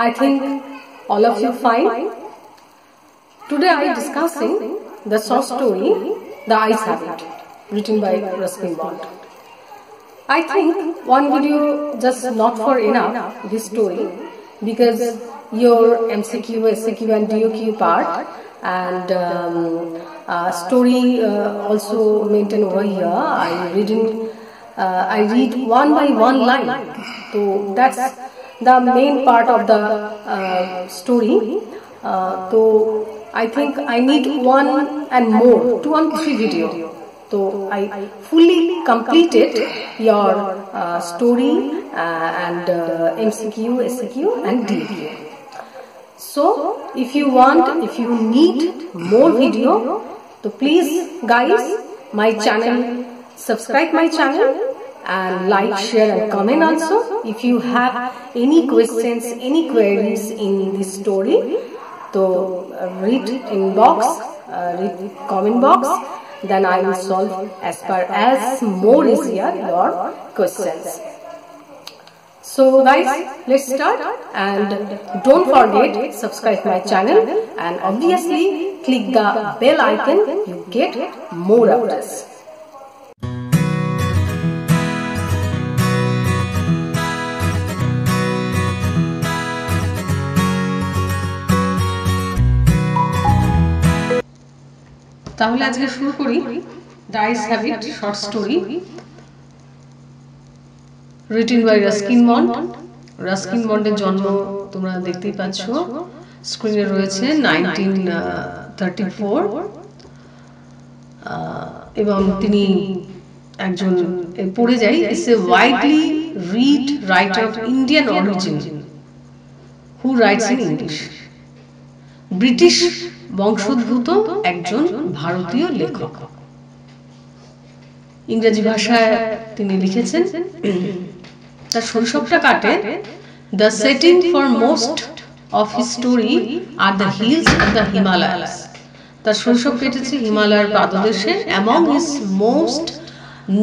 I think all of you fine. Today I am discussing the short story The Ice Habit, written by Ruskin Bond. I think one video just not for enough this story, because your MCQ, SCQ and DOQ part and story also maintained over here. I read one by one line, so that's the main part of the story. So I think I need one and more, 2 and 3 video. So I fully completed your story and MCQ, SCQ and DOQ. So if you need more video, so please guys, my channel, subscribe my channel and like, share and comment also. If you have any questions, any queries in this story, so read in box, read comment box, then I will solve as far as more is here your questions. So guys, let's start, and don't forget subscribe my channel and obviously click the bell icon, you get more updates. তাহলে আজকে শুরু করি the eyes have it short story written by Ruskin Bond. Ruskin বন্ডের জন্ম তোমরা দেখতেই পাচ্ছ, স্ক্রিনে রয়েছে 1934, এবং তিনি একজন পড়ে যাই is a widely read writer of Indian origin who writes in English. British বংশোদ্ভূত একজন ভারতীয় লেখক, ইংরেজি ভাষায় তিনি লিখেছেন। তার শৈশবটা কাটে, the setting for most of his story are the hills of the Himalayas. তার শৈশব কেটেছে হিমালয়ের পাদদেশে। Among his most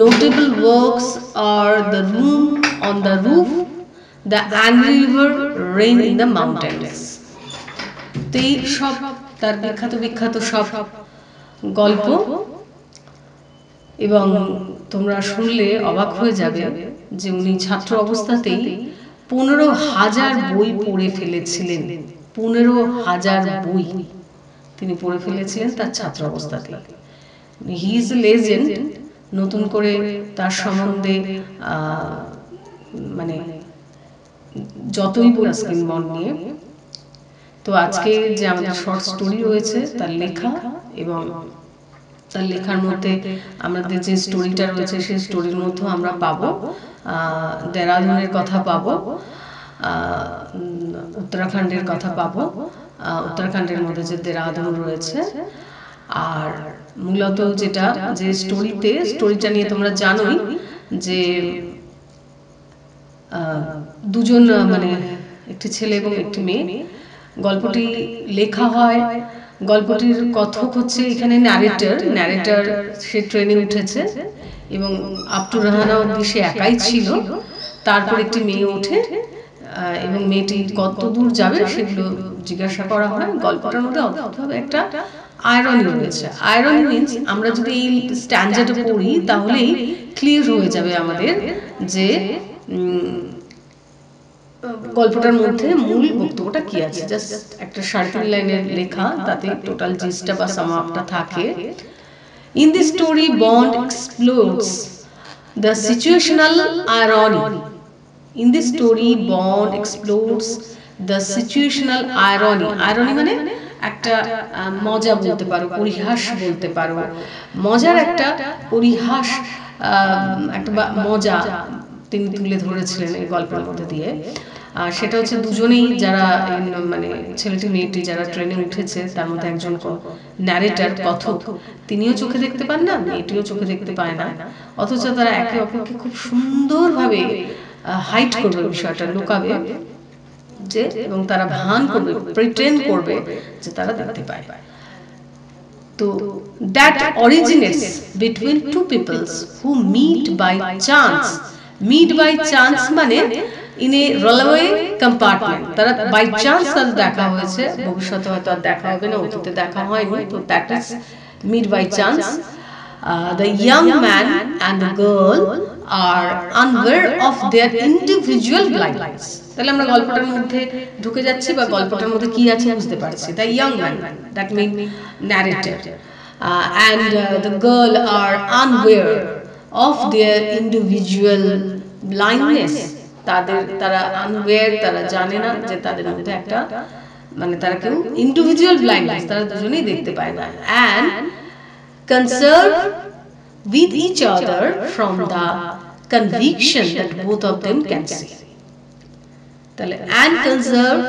notable works are the room on the roof, the angry river, rain in the mountains. তো এই সব তার বিখ্যাত সব গল্প, এবং তোমরা শুনলে অবাক হয়ে যাবে যে উনি ছাত্র অবস্থাতেই 15,000 বই পড়ে ফেলেছিলেন। 15,000 বই তিনি পড়ে ফেলেছিলেন তার ছাত্র অবস্থাতে। He is a legend. নতুন করে তার সম্বন্ধে মানে যতই রাস্কিন বন্ড নিয়ে, তো আজকে যে আমাদের শর্ট স্টোরি রয়েছে তার লেখা, এবং তার লেখার মধ্যে আমাদের যে স্টোরিটা রয়েছে সেই স্টোরির মধ্যে আমরা পাবো দেরাদুনের কথা পাবো, উত্তরাখণ্ডের কথা পাবো। উত্তরাখণ্ডের মধ্যে যে দেরাদুন রয়েছে, আর মূলত যেটা যে স্টোরিটা নিয়ে তোমরা জানোই যে দুজন মানে একটি ছেলে এবং একটি মেয়ে। গল্পটি লেখা হয়, গল্পটির কথক হচ্ছে এখানে ন্যারেটর। সে ট্রেনে উঠেছে এবং আপ টু রাহানা অবধি সে একাই ছিল। তারপর একটি মেয়ে ওঠে এবং মেয়েটি কত দূর যাবে সেগুলো জিজ্ঞাসা করা হয়। গল্পটার মধ্যে অদ্ভুতভাবে একটা আয়রনি রয়েছে। আয়রনি মিন্স আমরা যদি এই স্ট্যান্ডার্ডে পড়ি তাহলেই ক্লিয়ার হয়ে যাবে আমাদের যে গল্পটার মধ্যে মূল বক্তব্যটা কি আছে। জাস্ট একটা 3.5 লাইনের লেখা, তাতে টোটাল জিস্টটা বা সামআপটা থাকে। In this story bond explores the situational irony. In this story bond explores the situational irony. Irony মানে একটা মজা বলতে পারো, পরিহাস বলতে পারো। মজার একটা পরিহাস, একটা মজা তিনি তুলে ধরেছিলেন এই গল্পের মধ্যে দিয়ে। আর সেটা হচ্ছে দুজনেই যারা মানে ছেলেটি মেয়েটি যারা ট্রেনে উঠেছে, তার মধ্যে একজন ন্যারেটর কথক, তিনিও চোখে দেখতে পান না, মেয়েটিও চোখে দেখতে পায় না, অথচ তারা একে অপরকে খুব সুন্দরভাবে হাইড করবে, বিষয়টা লুকাবে যে, এবং তারা ভান করবে, প্রিটেন্ড করবে যে তারা দেখতে পায়। তো that originates between two peoples who meet by chance meet by chance মানে ইন এ রেলওয়ে কম্পার্টমেন্ট, তারা বাই চান্স তাদের দেখা হয়েছে, ভবিষ্যতে হয়তো আর দেখা হবে না, অতীতে দেখা হয়নি, তো that is meet by chance. The young man and the girl are unaware of their individual blindness. তাহলে আমরা গল্পটার মধ্যে ঢুকে যাচ্ছি বা গল্পটার মধ্যে কি আছে বুঝতে পারছি। The young man, that mean narrator, and the girl are unaware of their individual blindness. তারা unaware, তারা জানে না যে তাদের মধ্যে একটা মানে তারা কেউ individual blindness, তারা দুজনেই দেখতে পায় না। And conserve with each other from the conviction that both of them can see. তাহলে and conserve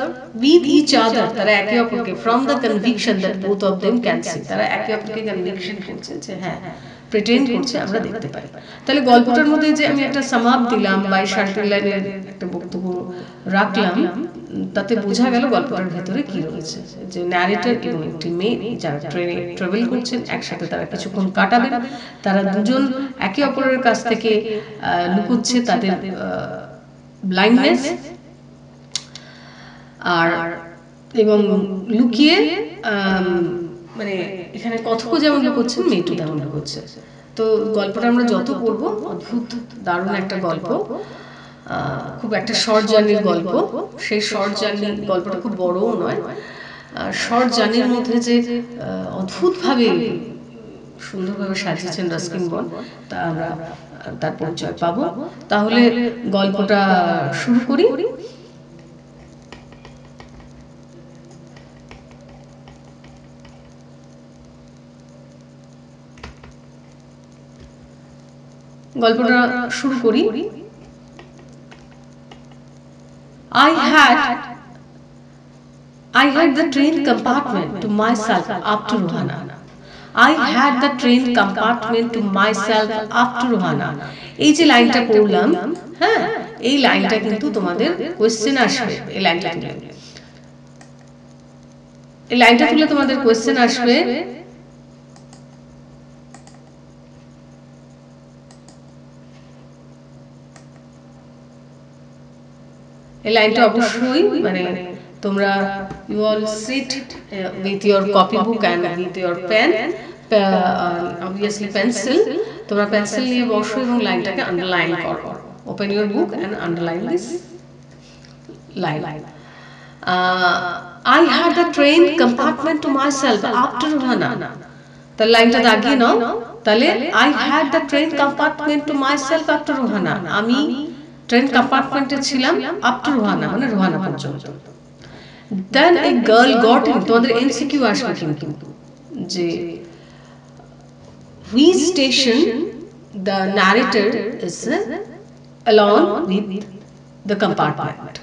with each other, তারা একে অপরকে from the conviction that both of them can see, তারা একে অপরকে কনভিকশন করছে যে হ্যাঁ প্রিটেন্ড করছে আমরা দেখতে পাই। তাহলে গল্পটার মধ্যে যে আমি একটা সামাপ দিলাম বা 3.5 লাইনের একটা বক্তব্য রাখলাম, তাতে বোঝা গেল গল্পটার ভেতরে কি রয়েছে। যে ন্যারেটর এবং একটি মেয়ে যারা ট্রেনে ট্রাভেল করছেন, একসাথে তারা কিছুক্ষণ কাটাবেন, তারা দুজন একে অপরের কাছ থেকে লুকোচ্ছে তাদের ব্লাইন্ডনেস, আর এবং লুকিয়ে মানে এখানে কথক যেমন লুকোচ্ছেন মেয়েটু তেমন লুকোচ্ছে। তো গল্পটা আমরা যত পড়বো অদ্ভুত দারুণ একটা গল্প, খুব একটা শর্ট জার্নির গল্প। সেই শর্ট জার্নি গল্পটা খুব বড়ও নয়, শর্ট জার্নির মধ্যে যে অদ্ভুতভাবে সুন্দরভাবে সাজিয়েছেন রাস্কিন বন্ড, তা আমরা তার পরিচয় পাবো। তাহলে গল্পটা শুরু করি। গল্পটা শুরু করি। I had the train compartment to myself up to Rohana. I had the train compartment to myself up to Rohana. এই যে লাইনটা পড়লাম, হ্যাঁ এই লাইনটা কিন্তু তোমাদের কোশ্চেন আসবে। এই লাইনটা তুলে তোমাদের কোশ্চেন আসবে। এই লাইনটা অবশ্যই মানে তোমরা you all sit with your copy book and with your pen, obviously pencil, তোমরা পেন্সিল নিয়ে বসো এবং লাইনটাকে আন্ডারলাইন করো। Open your book and underline this line. I had the train compartment to myself up to Rohana. তাহলে লাইনটা দাগিয়ে নাও। তাহলে I had the train compartment to myself up to Rohana, আমি ট্রেন কম্পার্টমেন্টে ছিলাম আপ টু রোহানা মানে রোহানা পর্যন্ত। দেন a girl got in, তোমাদের MCQ আসবে কিন্তু যে which station the narrator is along with the compartment,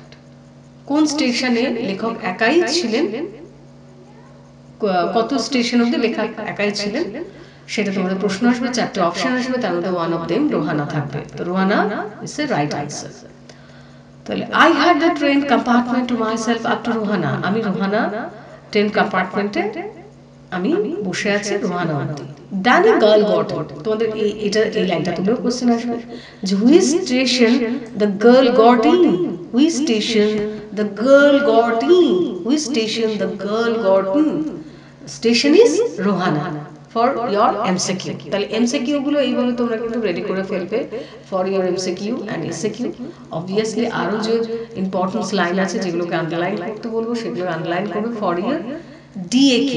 কোন স্টেশনে লেখক একাই ছিলেন, কত স্টেশন অবধি লেখক একাই ছিলেন সেটা তোমাদের প্রশ্ন আসবে। 4টে অপশন আসবে, তার মধ্যে ওয়ান অফ দেম রোহানা থাকবে। তো Rohana is a right answer. তাহলে I had the train compartment to myself up to Rohana, আমি রোহানা ট্রেন কম্পার্টমেন্টে আমি বসে আছি রোহানা অবধি। Then a girl got in, তোমাদের এই লাইনটা তুলেও কোশ্চেন আসবে যে which station the girl got in, which station the girl got in, which station the girl got in, station is Rohana for your MCQ. তাহলে MCQ গুলো এইভাবে তোমরা কিন্তু রেডি করে ফেলবে for your MCQ and SAQ. obviously আরো যে importance line আছে যেগুলোকে আন্ডারলাইন করতে বলবো সেগুলো আন্ডারলাইন করবে for your DAQ,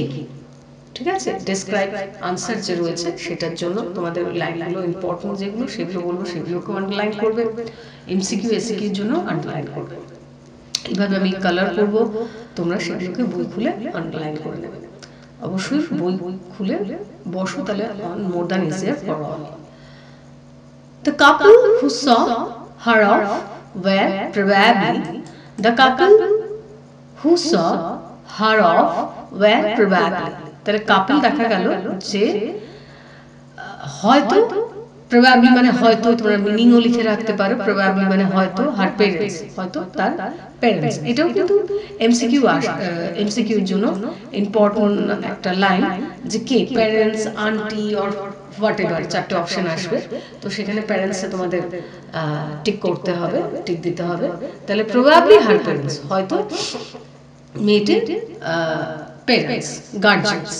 ঠিক আছে, ডেসক্রাইব আনসার যে রয়েছে সেটার জন্য তোমাদের লাইনগুলো ইম্পর্টেন্ট যেগুলো সেগুলো বলবো সেগুলোকে আন্ডারলাইন করবে, MCQ SAQ এর জন্য আন্ডারলাইন করবে। এইভাবে আমি কালার করব, তোমরা সেগুলোকে বই খুলে আন্ডারলাইন করে নেবে। অবশ্যই বই খুলে বসো, তাহলে more than easier for all. The couple who saw her off were probably the couple who saw her off were probably, তাহলে কাপল দেখা গেল যে হয়তো, probably মানে হয়তো, তোমরা মিনিংও লিখে রাখতে পারো, probably মানে হয়তো her parents, হয়তো তার প্যারেন্টস। এটাও কিন্তু এমসিকিউ এর জন্য ইম্পর্টেন্ট একটা লাইন যে কে parents, aunty or whatever চারটে অপশন আসবে, তো সেখানে প্যারেন্টসে তোমাদের টিক করতে হবে, টিক দিতে হবে। তাহলে প্রবাবলি হার প্যারেন্টস, হয়তো মেয়েটির প্যারেন্টস, গার্জিয়ানস,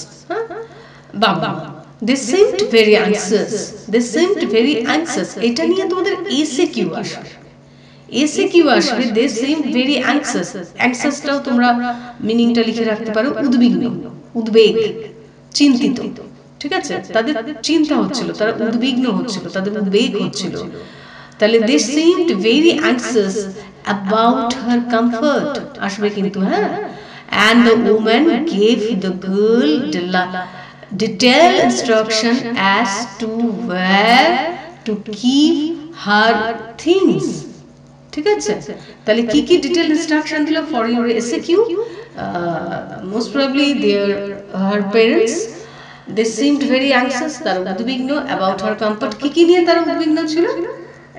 বাবা মা। They seemed very anxious. They seemed very anxious. এটা নিয়ে তোমাদের এসিকিউ আসবে, এসিকিউ আসবে। They seemed very anxious. Anxiousটাও তোমরা মিনিংটা লিখে রাখতে পারো, উদ্বিগ্ন, উদ্বেগ, চিন্তিত। ঠিক আছে, তাদের চিন্তা হচ্ছিল, তারা উদ্বিগ্ন হচ্ছিল, তাদের উদ্বেগ হচ্ছিল। তাহলে they seemed very anxious about her comfort আসবে কিন্তু, হ্যাঁ। And the woman gave the girl detailed instruction as to where to keep her things. ঠিক আছে, তাহলে কি কি ডিটেইল ইনস্ট্রাকশন দিল for your SAQ? Most probably her parents, they seemed very anxious, তারা উদ্বিগ্ন, about her comfort, কি নিয়ে তারা উদ্বিগ্ন ছিল,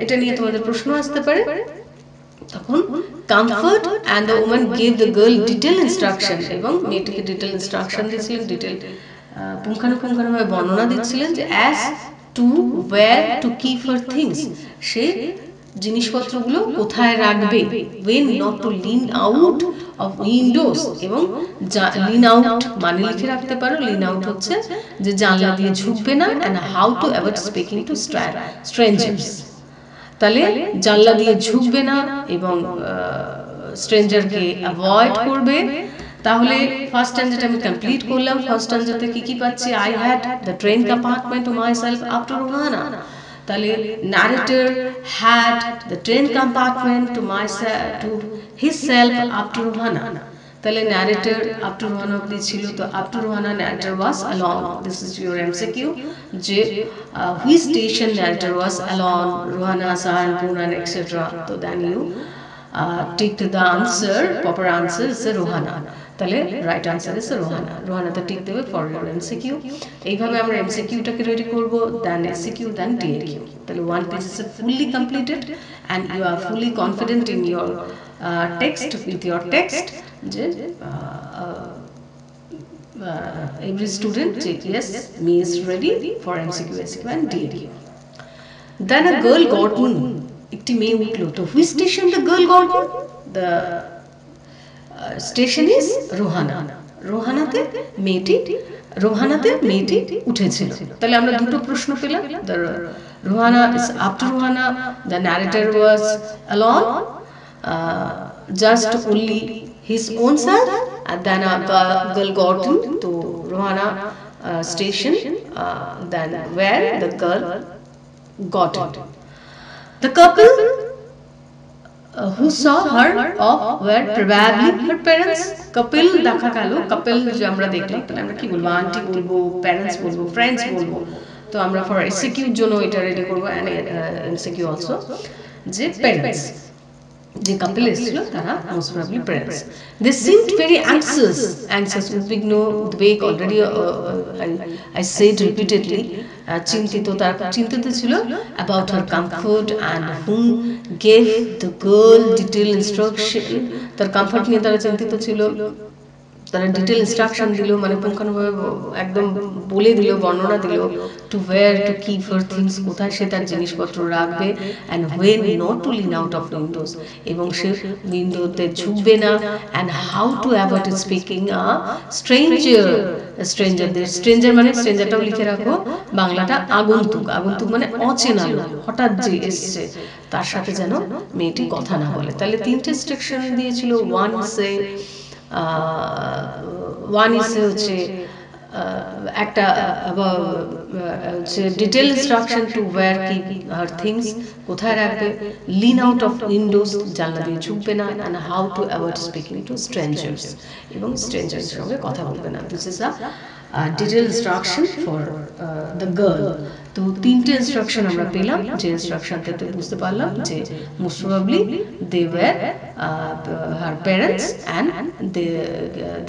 এটা নিয়ে তোমাদের প্রশ্ন আসতে পারে। তখন comfort, and the woman gave the girl detailed instruction, এবং মেয়েটিকে ডিটেইল ইনস্ট্রাকশন দিয়েছিলেন, ডিটেইল পুঙ্খানুপুঙ্খানুভাবে বর্ণনা দিচ্ছিলেন যে as to where to keep her things, সে জিনিসপত্রগুলো কোথায় রাখবে, when not to lean out of windows, এবং lean out মানে লিখে রাখতে পারো, lean out হচ্ছে যে জানলা দিয়ে ঝুঁকবে না, and how to avoid speaking to strangers, তাহলে জানলা দিয়ে ঝুঁকবে না এবং স্ট্রেঞ্জারকে অ্যাভয়েড করবে। তাহলে ফার্স্ট স্ট্যান্ডার্ড আমি কমপ্লিট করলাম। ফার্স্ট স্ট্যান্ডার্ডে কি কি পাচ্ছি? I had the train compartment to myself up to Rohana. তাহলে narrator had the train compartment to his self up to Rohana. তাহলে narrator up to Rohana অবধি ছিল, তো up to Rohana narrator was alone. This is your MCQ, যে which station narrator was alone, Rohana, Sahan, Punan, etc. So then you tick the answer, proper answer is Rohana. তাহলে right answer is Rohana. রোহানাতে tick দেবে for your MCQ. এইভাবে আমরা এমসিকিউটাকে ready করব, দেন SCQ, then DAQ. তাহলে one page is fully completed and you are fully confident in your text, with your text, যে every student যে yes, me is ready for MCQ, SQ and DAQ. Then a girl got on, একটি মেয়ে উঠলো। তো which station the girl got on? The station is Rohana. রোহানাতে মেয়েটি উঠেছিল। তাহলে আমরা দুটো প্রশ্ন পেলাম। Rohana is up to Rohana, the narrator was alone, just only his own self, and then a girl got in to Rohana station, then where the girl got in. The couple who saw her off were probably her parents. couple দেখা গেল, couple যে আমরা দেখলাম, তাহলে আমরা কি বলবো? Aunty বলবো, প্যারেন্টস বলবো, ফ্রেন্ডস বলবো। তো আমরা ফর এসিকিউর জন্য এটা রেডি করবো, এন্ড এমসিকিউ অলসো, যে প্যারেন্টস, যে কাপল এসেছিল তারা মোস্ট প্রবাবলি প্যারেন্টস। দে সিমড ভেরি অ্যাংশিয়াস, উদ্বিগ্ন, উদ্বেগ, অলরেডি আই সেড রিপিটেডলি, চিন্তিত, তারা খুব চিন্তিত ছিল। About her comfort and hmm gave the girl detail instruction, তার কমফোর্ট নিয়ে তারা চিন্তিত ছিল, তারা ডিটেল ইনস্ট্রাকশন দিল, মানে পুঙ্খানুভাবে একদম বলে দিল, বর্ণনা দিল, two wire to keep her things, কোথায় সে তার জিনিসপত্র রাখবে, and when not to Lin out of Windows, এবং সে উইন্ডোতে ঝুঁকবে না, and how to avoid speaking stranger মানে স্ট্রেঞ্জারটাও লিখে রাখো, বাংলাটা আগন্তুক, আগন্তুক মানে অচেনা লোক, হঠাৎ যে এসছে তার সাথে যেন মেয়েটি কথা না বলে। তাহলে তিনটে ইনস্ট্রাকশন দিয়েছিল। ওয়ান ইজ হচ্ছে একটা detail instruction to wire keep her things, কোথায় রাখবে, লিন আউট অফ উইন্ডোজ, জানলা দিয়ে ঝুঁকবে না, and how to avoid speaking two strangers, এবং স্ট্রেঞ্জার্সের সঙ্গে কথা বলবে না। This is a detail instruction for the girl. তো তিনটে ইনস্ট্রাকশন আমরা পেলাম, যে ইনস্ট্রাকশনটাতে বুঝতে পারলাম যে most probably they were her parents, and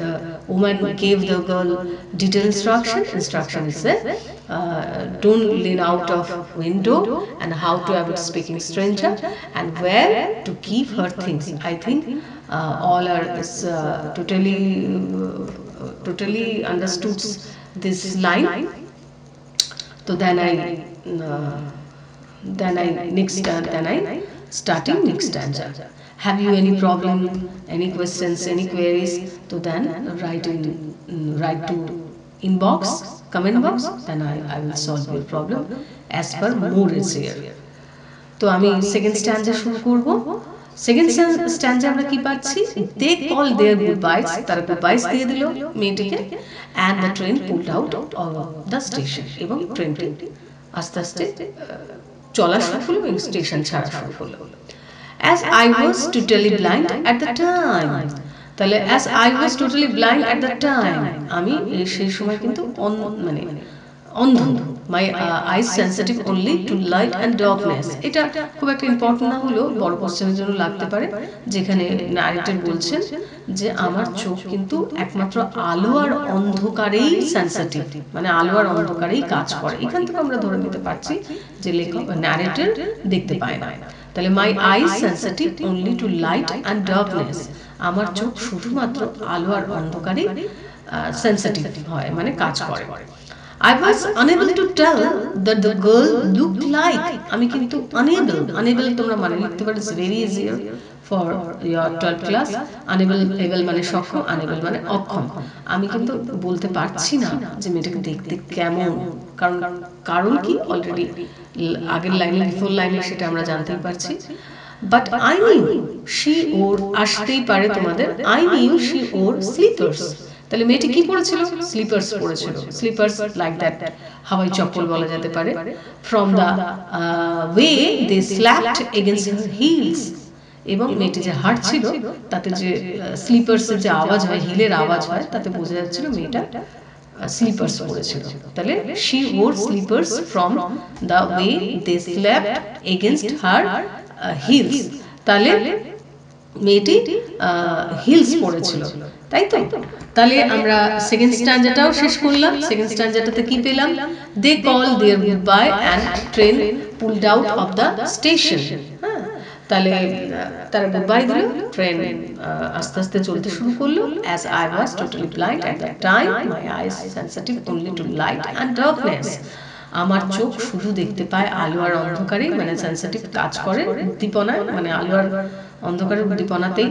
the woman gave the girl detailed instruction is don't lean out of window, and how to avoid speaking stranger, and where to keep her things. I think all are totally understood this line. তো then I starting next stanza. Have you any problem, any questions, any queries? So then write to inbox, comment box, then I will solve your problem as per more is here. তো আমি second স্ট্যান্জা শুরু করব। Second স্ট্যান্জা আমরা কি পাচ্ছি, দে call there গুডবাইস, তারা গুডবাইস দিয়ে দিল মেয়েটিকে, and the train pulled out of the station, এবং ট্রেনটি আস্তে আস্তে চলা শুরু হলো এবং স্টেশন ছাড়া শুরু হলো। as I was totally blind at the time, তাহলে as I was totally blind at the time, আমি সেই সময় কিন্তু মানে অন্ধ, my eyes sensitive only to light and darkness। এটা খুব একটা ইম্পর্টেন্ট না হলেও বড় কোশ্চেনের জন্য লাগতে পারে, যেখানে নারেটর বলছেন যে আমার চোখ কিন্তু একমাত্র আলো আর অন্ধকারেই সেন্সিটিভ, মানে আলো আর অন্ধকারেই কাজ করে। এখান থেকে আমরা ধরে নিতে পারছি যে লেখক নারেটর দেখতে পায় না। তাহলে my eyes sensitive only to light and darkness, আমার চোখ শুধুমাত্র আলো আর অন্ধকারেই সেন্সিটিভ হয়, মানে কাজ করে। I was unable to tell that the girl looked like, আমি কিন্তু unable তোমরা মানে লিখতে পারো, it's very easier for your 12th class। able মানে সক্ষম, unable মানে অক্ষম। আমি কিন্তু বলতে পারছি না যে মেয়েটাকে দেখতে কেমন, কারণ কি অলরেডি আগের লাইনে বিফোর লাইনে সেটা আমরা জানতেই পারছি। But I knew she wore, আসতেই পারে তোমাদের, I knew she wore slippers। তাহলে মেয়েটি কি পরেছিল, স্লিপার্স পরেছিল। স্লিপার্স লাইক দ্যাট হাওয়াই চপ্পল বলা যেতে পারে। From the way they slapped against her heels, এবং মেয়েটি যে হাঁটছিল তাতে যে স্লিপার্সের যে আওয়াজ হয়, হিলের আওয়াজ হয়, তাতে বোঝা যাচ্ছিল মেয়েটা স্লিপার্স পরেছিল। তাহলে she wore slippers from the way they slapped against her heels, তাহলে মেয়েটি হিলস পরেছিল, তাই তো। তাহলে আমরা সেকেন্ড স্ট্যান্জাটাও শেষ করলাম। সেকেন্ড স্ট্যান্জাটাতে কি পেলাম, they call their goodbye and train pulled out of the station. তাহলে তারা গুডবাই দিল, ট্রেন আস্তে আস্তে চলতে শুরু করলো। as I was totally blind at that time, my eyes sensitive only to light and darkness, আমার চোখ শুধু দেখতে পায় আলো আর অন্ধকারে, মানে সেন্সিটিভ কাজ করে, উদ্দীপনায়, মানে আলো আর অন্ধকারের উদ্দীপনাতেই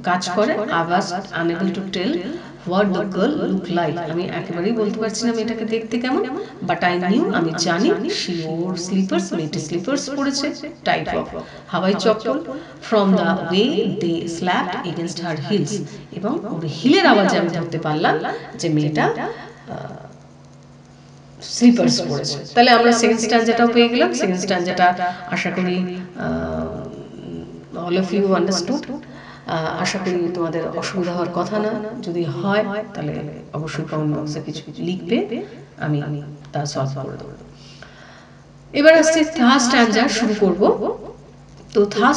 কাজ করে। I was unable to tell what the girl looked like, আমি একেবারেই বলতে পারছি না মেয়েটাকে দেখতে কেমন। but I knew, আমি জানি, she wore slippers, মেয়েটি স্লিপার্স পরেছে, টাইপ অফ হাওয়াই চপ্পল। from the way they slapped against her heels, এবং ওর হিলের আওয়াজে আমি ধরতে পারলাম যে মেয়েটা স্লিপার্স পরেছে। তাহলে আমরা সেকেন্ড স্ট্যান্জাটাও পেয়ে গেলাম। সেকেন্ড স্ট্যান্জাটা আশা করি all of you understood। আশা করি তোমাদের অসুবিধা হওয়ার কথা না, যদি হয় তাহলে অবশ্যই কমেন্ট বক্সে কিছু লিখবে, আমি তা সলভ করে দেব। এবার আসছে থার্ড স্ট্যান্জা শুরু করব। তো থার্ড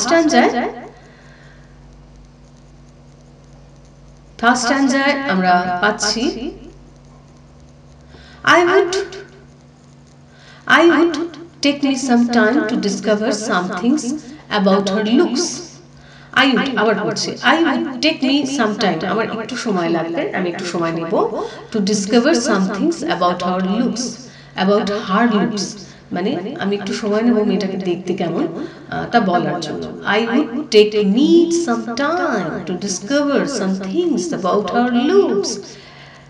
স্ট্যান্জায় আমরা পাচ্ছি I would take me some time to discover some things about her looks। I would take me some time, আমার একটু সময় লাগবে, আমি একটু সময় নেব, to discover some things about her looks, মানে আমি একটু সময় নেব মেয়েটাকে দেখতে কেমন তা বলার জন্য। I would take me some time to discover some things about her looks,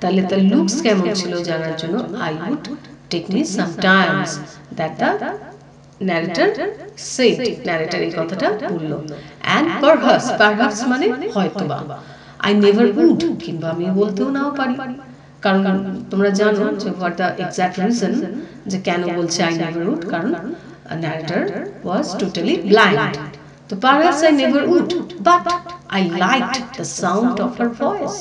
তাহলে তার লুকস কেমন ছিল জানার জন্য I would take me some time, that the narrator said, narrator এই কথাটা বললো। and perhaps মানে হয়তোবা, I never would, কিংবা আমি বলতেও নাও পারি, কারণ তোমরা জানো যে what the exact reason যে কেন বলছে I never would, কারণ narrator was totally blind। তো perhaps I never would, but I liked the sound of her voice,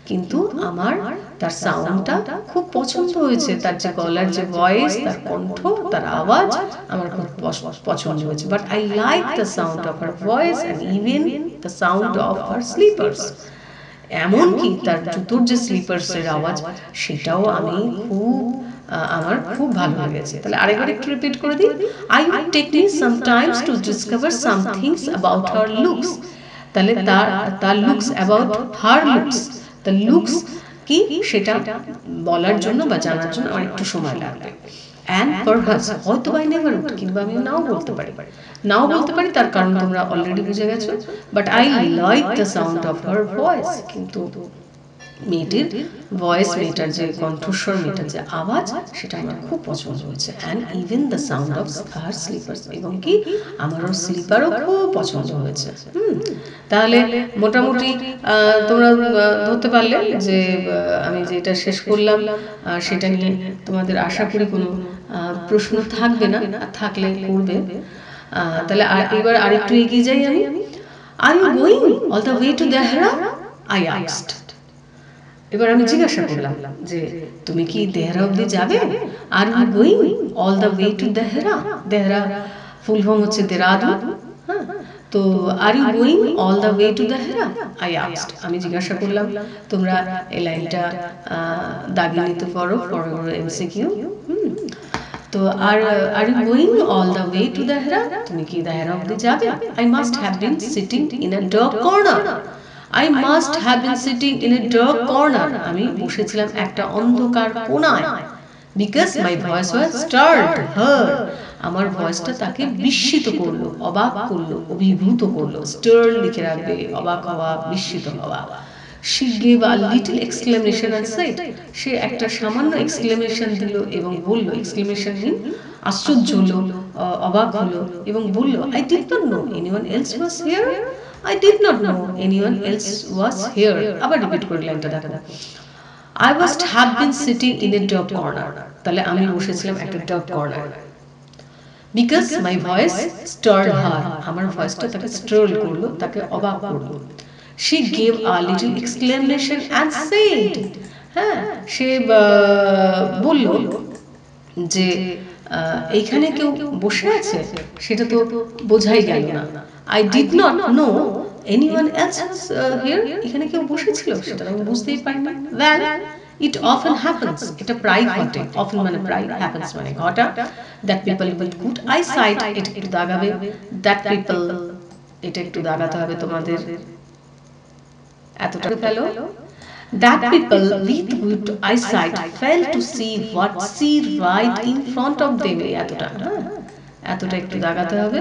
কিন্তু আমার তার সাউন্ডটা খুব পছন্দ হয়েছে, তার যে গলার যে ভয়েস, তার কণ্ঠ, তার আওয়াজ আমার খুব পছন্দ হয়েছে। But I like the sound of her voice and even the sound of her slippers, এমনকি তার জুতোর যে স্লিপার্সের আওয়াজ সেটাও আমার খুব ভালো লেগেছে। তাহলে আরেকবার একটু রিপিট করে দিই, I would take me some times to discover some things about her looks. তাহলে তার looks, about her looks, the looks কি সেটা বলার জন্য বা জানার জন্য আমার একটু সময় লাগবে। অ্যান্ড পারহাপস হয়তো বাই নেভার উড, কিংবা আমি নাও বলতে পারি, তার কারণ তোমরা অলরেডি বুঝে গেছো। But I like the sound of her voice, কিন্তু মেয়েটির ভয়েস, মেয়েটার যে কণ্ঠস্বর, মেয়েটার যে আওয়াজ, সেটা আমার খুব পছন্দ হয়েছে। And even the sound of her sleepers, এবং কি আমার ওর স্লিপারও খুব পছন্দ হয়েছে। তাহলে মোটামুটি তোমরা ধরতে পারলে যে আমি যেটা শেষ করলাম সেটা নিয়ে তোমাদের আশা করি কোনো প্রশ্ন থাকবে না, থাকলে করবে। তাহলে এবার আরেকটু এগিয়ে যাই আমি। Are you going all the way to Dehra, I asked. এবার আমি জিজ্ঞাসা করলাম যে তুমি কি দেহরা অবধি যাবে? Are you going all the way to Dehra, Dehra full form হচ্ছে দেরাদুন। হ্যাঁ, তো are you going all the way to Dehra, I asked, আমি জিজ্ঞাসা করলাম। তোমরা এই লাইনটা দাগিয়ে নিতে পারো ফর এমসিকিউ। তো are you going all the way to Dehra, তুমি কি দেহরা অবধি যাবে? I must have been sitting in a dark corner, I must have been sitting in a dark corner, আমি বসেছিলাম একটা অন্ধকার কোণায়। Because my voice was stirred her, আমার ভয়েসটা তাকে বিস্মিত করলো, অবাক করলো, অভিভূত করলো। স্টার লিখে রাখবে, অবাক হওয়া, বিস্মিত হওয়া। She gave a little exclamation and said, সে একটা সামান্য এক্সক্লেমেশন দিল এবং বলল, এক্সক্লেমেশন মিন আশ্চর্য হলো, অবাক হলো এবং বলল, I did not know anyone else was here, I did not know anyone else was here। আবার রিপিট করে লাইনটা দেখো। I must have been sitting in a dark corner, তাহলে আমি বসেছিলাম একটা ডার্ক কর্নারে। Because my voice stirred her, আমার ভয়েসটা তাকে স্টার করলো, তাকে অবাক করলো। She gave a little exclamation and said, হ্যাঁ, সে বলল যে এইখানে কেউ বসে আছে, সেটা তো বোঝাই গেল না। I did not know anyone else was here, এখানে কেউ বসেছিল সেটা আমি বুঝতেই পারিনি। Well, it often happens, এটা প্রায় ঘটে, often মানে প্রায়, happens মানে ঘটা, that people with good eyesight, এটা একটু দাগাবে, that people, এটা একটু দাগাতে হবে তোমাদের, এতটা ফেলো, that people with good eyesight fail to see what see right in front of them, এতটা, এতটা একটু দাগাতে হবে,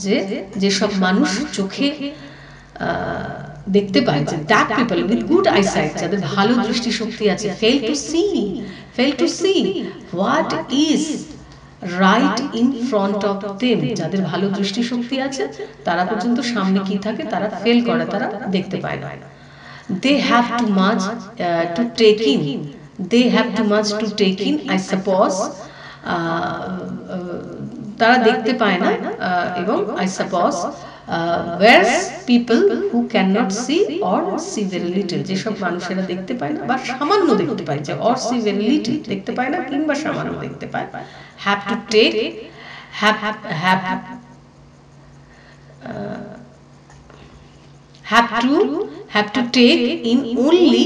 যে যেসব মানুষ চোখে দেখতে পায়, যে that people with good eyesight, যাদের ভালো দৃষ্টিশক্তি আছে, fail to see what is right in front of them, যাদের ভালো দৃষ্টিশক্তি আছে তারা পর্যন্ত সামনে কি থাকে তারা ফেল করে, তারা দেখতে পায় না। They have too much to take in, they have too much to take in, I suppose, তারা দেখতে পায় না, এবং I suppose whereas people who cannot see or see very little, যেসব মানুষেরা দেখতে পায় না বা সামান্য দেখতে পায়, যে or see very little দেখতে পায় না কিংবা সামান্য দেখতে পায়, have to take have to take in only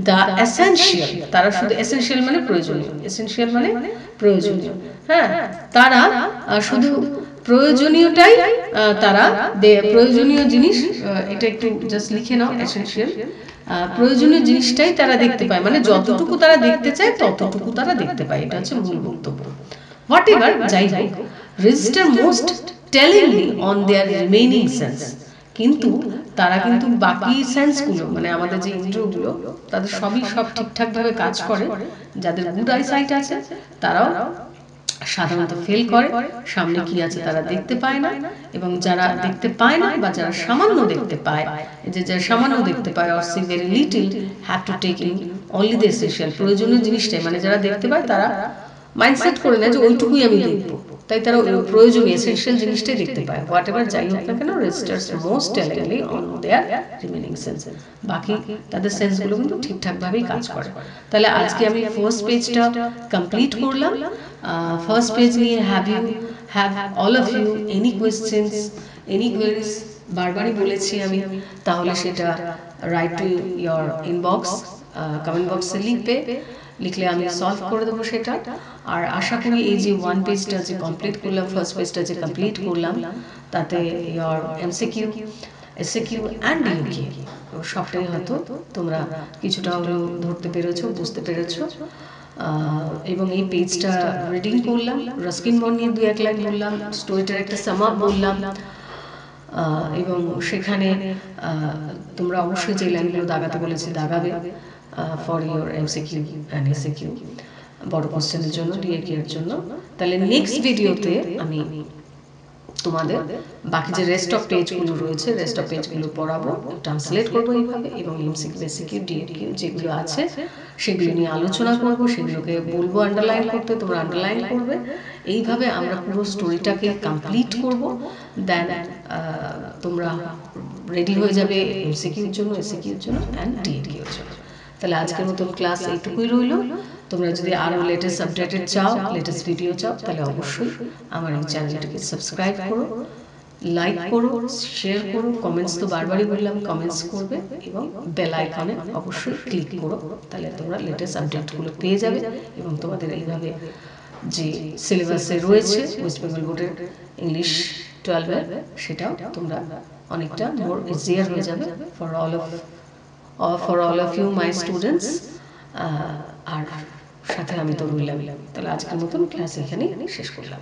the essential, তারা শুধু essential মানে প্রয়োজনীয়, essential মানে প্রয়োজনীয়, হ্যাঁ, তারা শুধু প্রয়োজনীয়টাই, তারা প্রয়োজনীয় জিনিস, এটা একটু জাস্ট লিখে নাও, essential, প্রয়োজনীয় জিনিসটাই তারা দেখতে পায়, মানে যতটুকু তারা দেখতে চায় ততটুকু তারা দেখতে পায়, এটা হচ্ছে মূল বক্তব্য। Whatever, যাই হোক, register most tellingly on their remaining sense, কিন্তু তারা কিন্তু বাকি সেন্সগুলো, মানে আমাদের যে ইন্দ্রিয়গুলো, তাদের সবই সব ঠিকঠাক ভাবে কাজ করে। যাদের গুড আইসাইট আছে তারাও সাধারণত ফেল করে, সামনে কি আছে তারা দেখতে পায় না, এবং যারা দেখতে পায় না বা যারা সামান্য দেখতে পায়, যে যারা সামান্য দেখতে পায় or see very little, have to take in only the essential, প্রয়োজনীয় জিনিসটাই, মানে যারা দেখতে পায় তারা মাইন্ডসেট করে নেয় যে ওইটুকুই আমি দেখবো, তাই তারা প্রয়োজনীয় এসেনশিয়াল জিনিসটাই দেখতে পায়। হোয়াটএভার যাই হোক না কেন, registers most tellingly on their remaining sense, বাকি তাদের সেন্সগুলো কিন্তু ঠিকঠাক ভাবেই কাজ করে। তাহলে আজকে আমি ফার্স্ট পেজটা কমপ্লিট করলাম। ফার্স্ট পেজ নিয়ে have all of you any questions, any queries, বারবারই বলেছি আমি, তাহলে সেটা write to your inbox, comment বক্সে লিখলে আমি সলভ করে দেবো সেটা। আর আশা করি এই যে ওয়ান পেজটা যে কমপ্লিট করলাম, ফার্স্ট পেজটা যে কমপ্লিট করলাম, তাতে ইয়োর এমসিকিউ এসএকিউ অ্যান্ড ডিএকিউ সবটাই হয়তো তোমরা কিছুটা হলেও ধরতে পেরেছো, বুঝতে পেরেছো। এবং এই পেজটা রিডিং করলাম, রাস্কিন বন্ড নিয়ে 2-1 লাইন বললাম, স্টোরিটার একটা সাম আপ বললাম, এবং সেখানে তোমরা অবশ্যই যে লাইনগুলো দাগাতে বলেছি দাগাবে for your MCQ and SAQ, বড় কোশ্চেনের জন্য, ডিএকিউ এর জন্য। তাহলে নেক্সট ভিডিওতে আমি তোমাদের বাকি যে রেস্ট অফ পেজগুলো রয়েছে, রেস্ট অফ পেজগুলো পড়াবো, ট্রান্সলেট করবো এইভাবে, এবং এমসিকিউ এসএকিউ ডিএকিউ যেগুলো আছে সেগুলো নিয়ে আলোচনা করবো, সেগুলোকে বলবো আন্ডারলাইন করতে, তোমরা আন্ডারলাইন করবে। এইভাবে আমরা পুরো স্টোরিটাকে কমপ্লিট করব। দেন তোমরা রেডি হয়ে যাবে এমসিকিউর জন্য, এসএকিউর জন্য অ্যান্ড ডিএকিউর জন্য। তাহলে আজকের মতন ক্লাস এইটুকুই রইল। তোমরা যদি আরও লেটেস্ট আপডেটেড চাও, লেটেস্ট ভিডিও চাও, তাহলে অবশ্যই আমার এই চ্যানেলটাকে সাবস্ক্রাইব করো, লাইক করো, শেয়ার করো, কমেন্টস তো বারবারই বললাম, কমেন্টস করবে, এবং বেল আইকনে অবশ্যই ক্লিক করো। তাহলে তোমরা লেটেস্ট আপডেটগুলো পেয়ে যাবে, এবং তোমাদের এইভাবে যে সিলেবাসে রয়েছে ওয়েস্ট বেঙ্গল বোর্ডের ইংলিশ 12-এর, সেটাও তোমরা অনেকটা মোর ইজিয়ার হয়ে যাবে for all of you my students. আর সাথে আমি তো রইলাম। তাহলে আজকের মতন ক্লাস এখানেই শেষ করলাম।